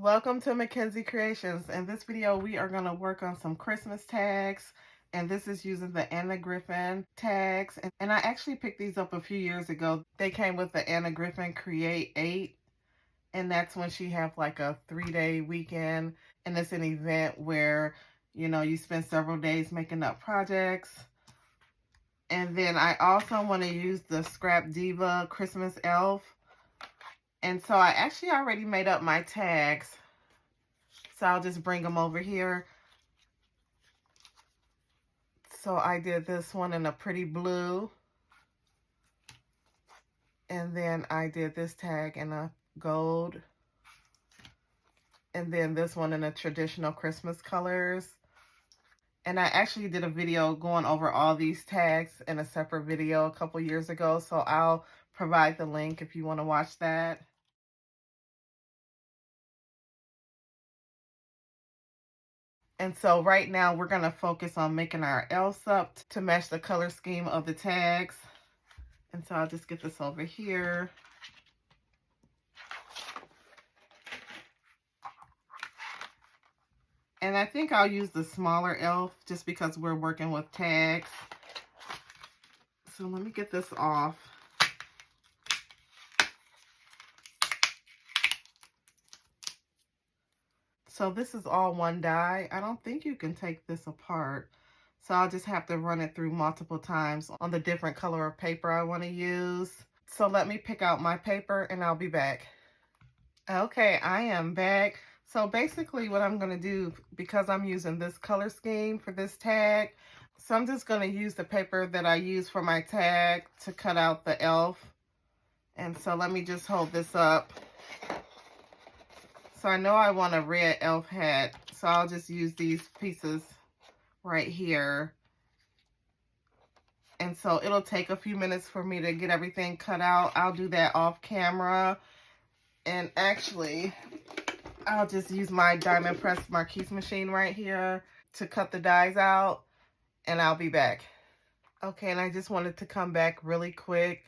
Welcome to Mackenzie Creations. In this video, we are going to work on some Christmas tags. And this is using the Anna Griffin tags. And I actually picked these up a few years ago. They came with the Anna Griffin Create 8. And that's when she have like a 3-day weekend. And it's an event where, you spend several days making up projects. And then I also want to use the Scrap Diva Christmas Elf. And so I actually already made up my tags. So I'll just bring them over here. So I did this one in a pretty blue. And then I did this tag in a gold. And then this one in a traditional Christmas colors. And I actually did a video going over all these tags in a separate video a couple years ago. So I'll provide the link if you want to watch that. And so right now we're going to focus on making our elves up to match the color scheme of the tags. And so I'll just get this over here. And I think I'll use the smaller elf just because we're working with tags. So let me get this off. So this is all one die. I don't think you can take this apart. So I'll just have to run it through multiple times on the different color of paper I want to use. So let me pick out my paper and I'll be back. Okay, I am back. So basically what I'm going to do, because I'm using this color scheme for this tag, so I'm just going to use the paper that I use for my tag to cut out the elf. And so let me just hold this up. So I know I want a red elf hat, so I'll just use these pieces right here. And so it'll take a few minutes for me to get everything cut out. I'll do that off camera. And actually, I'll just use my diamond press marquise machine right here to cut the dies out, and I'll be back. Okay, and I just wanted to come back really quick.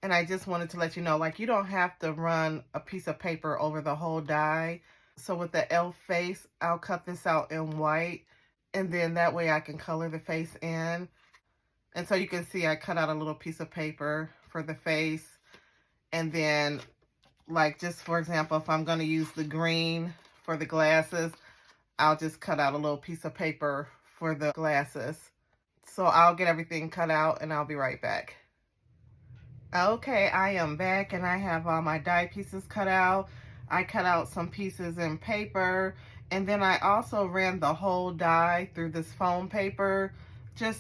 And I just wanted to let you know, like, you don't have to run a piece of paper over the whole die. So with the elf face, I'll cut this out in white. And then that way I can color the face in. And so you can see I cut out a little piece of paper for the face. And then, like, just for example, if I'm going to use the green for the glasses, I'll just cut out a little piece of paper for the glasses. So I'll get everything cut out and I'll be right back. Okay, I am back and I have all my die pieces cut out. I cut out some pieces in paper, and then I also ran the whole die through this foam paper just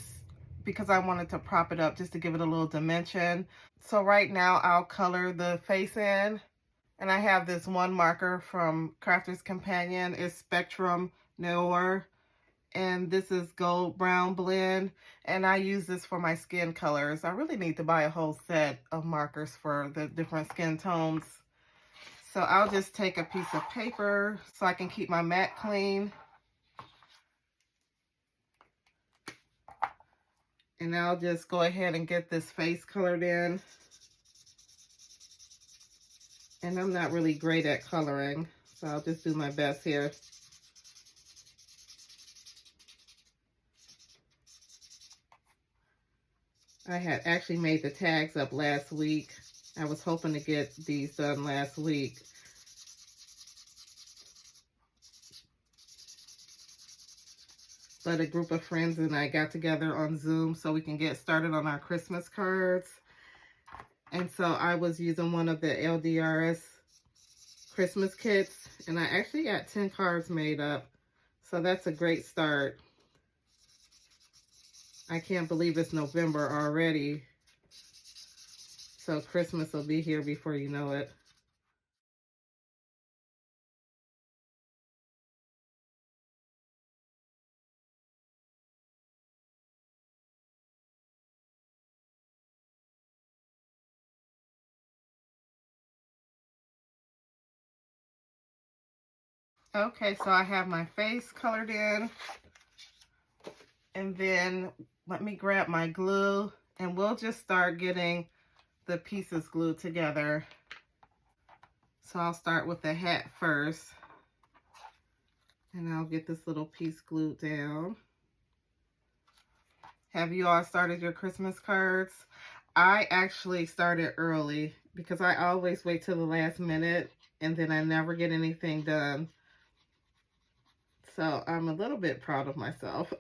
because I wanted to prop it up just to give it a little dimension. So right now I'll color the face in, and I have this one marker from Crafter's Companion. It's Spectrum Noir. And this is Gold Brown Blend, and I use this for my skin colors. I really need to buy a whole set of markers for the different skin tones. So I'll just take a piece of paper so I can keep my mat clean. And I'll just go ahead and get this face colored in. And I'm not really great at coloring, so I'll just do my best here. I had actually made the tags up last week. I was hoping to get these done last week. But a group of friends and I got together on Zoom so we can get started on our Christmas cards. And so I was using one of the LDRS Christmas kits. And I actually got 10 cards made up. So that's a great start. I can't believe it's November already. So Christmas will be here before you know it. Okay, so I have my face colored in. And then let me grab my glue and we'll just start getting the pieces glued together. So I'll start with the hat first. And I'll get this little piece glued down. Have you all started your Christmas cards? I actually started early because I always wait till the last minute and then I never get anything done. So I'm a little bit proud of myself.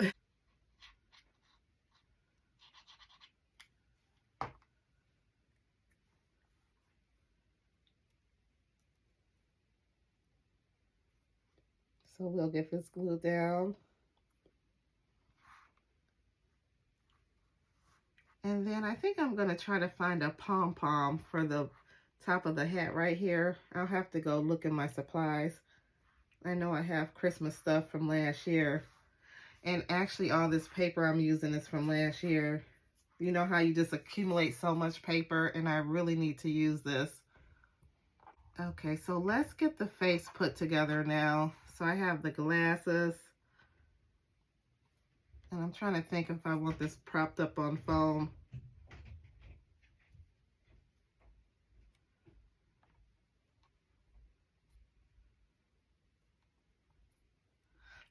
So we'll get this glued down. And then I think I'm going to try to find a pom-pom for the top of the hat right here. I'll have to go look in my supplies. I know I have Christmas stuff from last year. And actually all this paper I'm using is from last year. You know how you just accumulate so much paper, and I really need to use this. Okay, so let's get the face put together now. So I have the glasses. And I'm trying to think if I want this propped up on foam.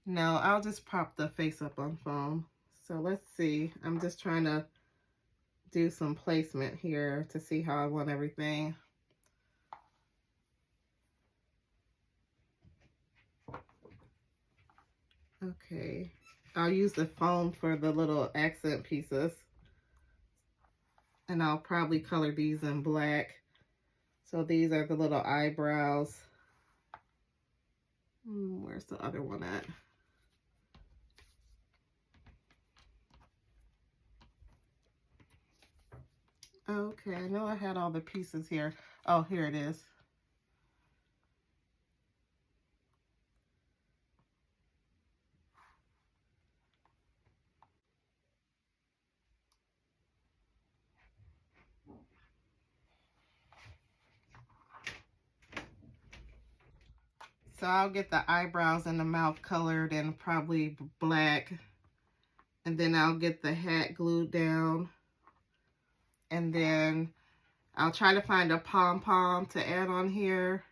No, I'll just prop the face up on foam. So let's see. I'm just trying to do some placement here to see how I want everything. Okay. I'll use the foam for the little accent pieces. And I'll probably color these in black. So these are the little eyebrows. Where's the other one at? Okay, I know I had all the pieces here. Oh, here it is. So I'll get the eyebrows and the mouth colored in probably black. And then I'll get the hat glued down. And then I'll try to find a pom-pom to add on here.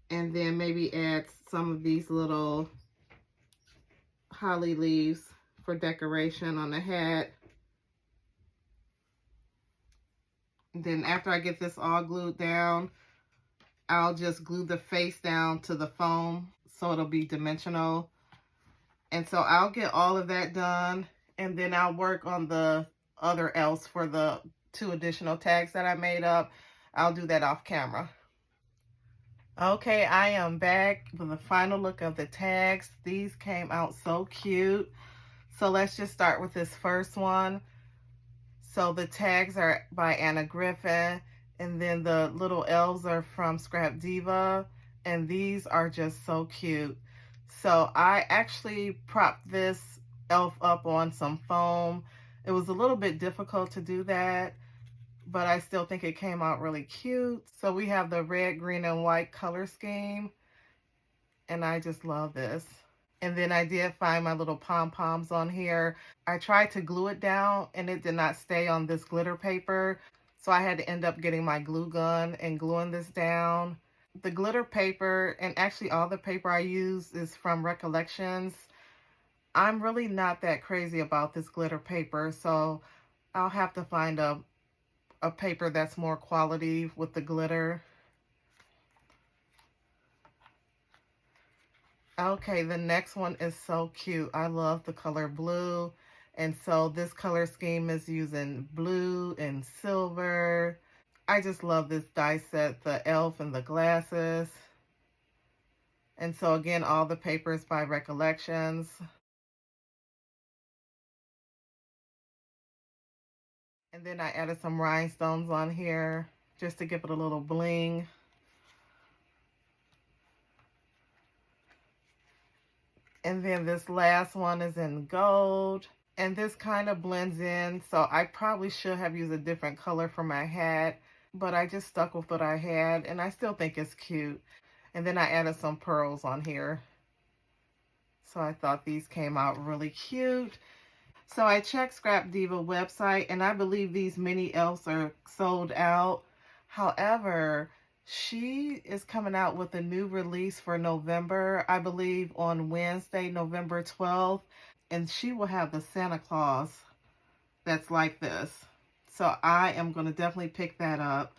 And then maybe add some of these little holly leaves for decoration on the hat. And then after I get this all glued down, I'll just glue the face down to the foam so it'll be dimensional. And so I'll get all of that done, and then I'll work on the other else for the 2 additional tags that I made up. I'll do that off camera. Okay, I am back with a final look of the tags. These came out so cute. So let's just start with this first one. So the tags are by Griffin, and then the little elves are from Scrap Diva, and these are just so cute. So I actually propped this elf up on some foam. It was a little bit difficult to do that, but I still think it came out really cute. So we have the red, green, and white color scheme, and I just love this. And then I did find my little pom-poms on here. I tried to glue it down and it did not stay on this glitter paper. So I had to end up getting my glue gun and gluing this down. The glitter paper, and actually all the paper I use, is from Recollections. I'm really not that crazy about this glitter paper, so I'll have to find a paper that's more quality with the glitter. Okay, the next one is so cute. I love the color blue. And so this color scheme is using blue and silver. I just love this die set, the elf and the glasses. And so again, all the papers by Recollections. And then I added some rhinestones on here just to give it a little bling. And then this last one is in gold. And this kind of blends in, so I probably should have used a different color for my hat, but I just stuck with what I had, and I still think it's cute. And then I added some pearls on here. So I thought these came out really cute. So I checked Scrap Diva website, and I believe these mini elves are sold out. However, She is coming out with a new release for November, I believe on Wednesday, November 12th. And she will have the Santa Claus that's like this. So I am going to definitely pick that up.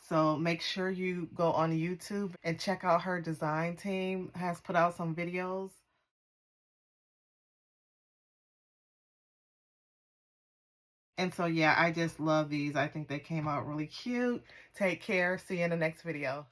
So make sure you go on YouTube and check out her design team. Has put out some videos. And so yeah, I just love these. I think they came out really cute. Take care. See you in the next video.